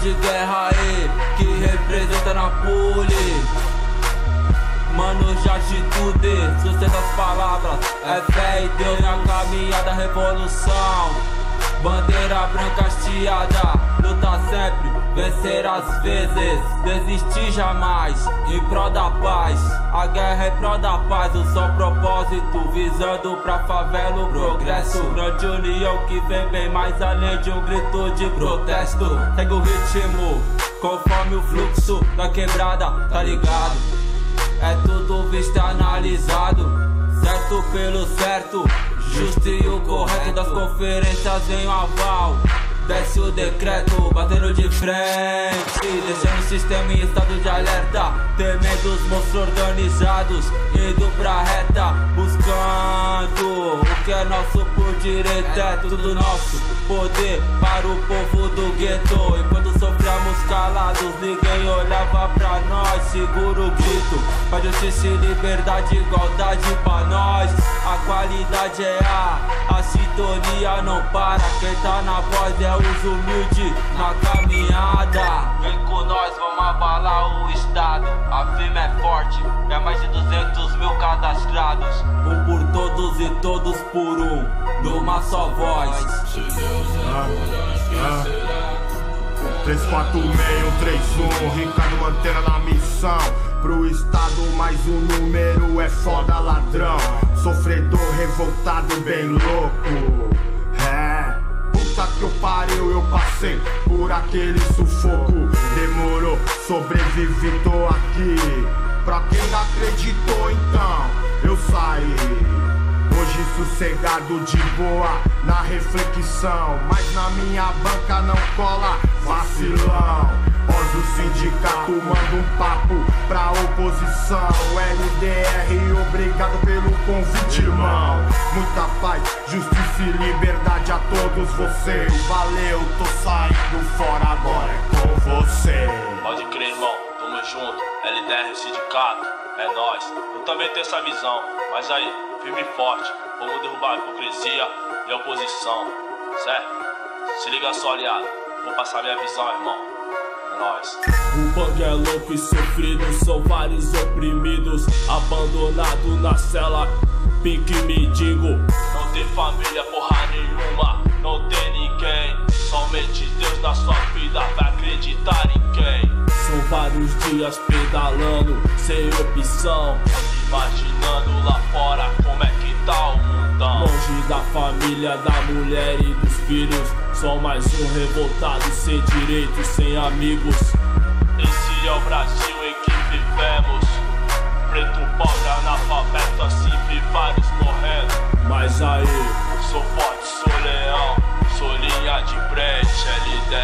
de guerra aí, que representa na pule. Mano de atitude, sustenta as palavras, é fé e Deus na caminhada, revolução. Bandeira branca hasteada, luta sempre, vencer às vezes, desistir jamais, em prol da paz. A guerra é em prol da paz, o só propósito, visando pra favela o progresso. Grande união que vem bem mais além de um grito de protesto. Segue o ritmo, conforme o fluxo da quebrada, tá ligado? É tudo visto e analisado, certo pelo certo, justo e o correto. Das conferências vem o aval, desce o decreto, batendo de frente, deixando o sistema em estado de alerta, temendo os monstros organizados, indo pra reta, buscando o que é nosso por direito. É tudo nosso, poder para o povo do gueto. Enquanto sofremos calados, ninguém olhava pra nós. Segura o grito, pra justiça e liberdade, igualdade pra nós. A qualidade é a sintonia não para. Quem tá na voz é os humildes na caminhada. Vem com nós, vamos abalar o estado. A firma é forte, é mais de 200 mil cadastrados. Um por todos e todos por um, numa só voz. 34631, Ricardo Antena na missão. Pro estado mais um número, é foda ladrão. Sofredor revoltado, bem louco. É, puta que eu pariu, eu passei por aquele sufoco. Demorou, sobrevivi, tô aqui. Pra quem não acreditou então, eu saí. Hoje sossegado de boa, na reflexão. Mas na minha banca não cola vacilão. Pós o sindicato manda um papo pra oposição. LDR, obrigado pelo convite, irmão. Muita paz, justiça e liberdade a todos vocês. Valeu, tô saindo fora, agora é com você. Pode crer, irmão, tamo junto. LDR, o sindicato, é nóis. Eu também tenho essa visão, mas aí, firme e forte. Vamos derrubar a hipocrisia e a oposição, certo? Se liga só, aliado, vou passar minha visão, irmão. É nóis. O bang é louco e sofrido, são vários oprimidos, abandonado na cela, pique mendigo. Não tem família, porra nenhuma, não tem ninguém. Somente Deus na sua vida vai acreditar em quem? São vários dias pedalando, sem opção, imaginando lá fora como é que tá o mundão. Longe da família, da mulher e dos filhos, só mais um revoltado, sem direitos, sem amigos. Esse é o Brasil em que vivemos. Preto, pobre, analfabeto, assim vi vários morrendo. Mas aí, sou forte, sou leão, sou linha de frente, LDR.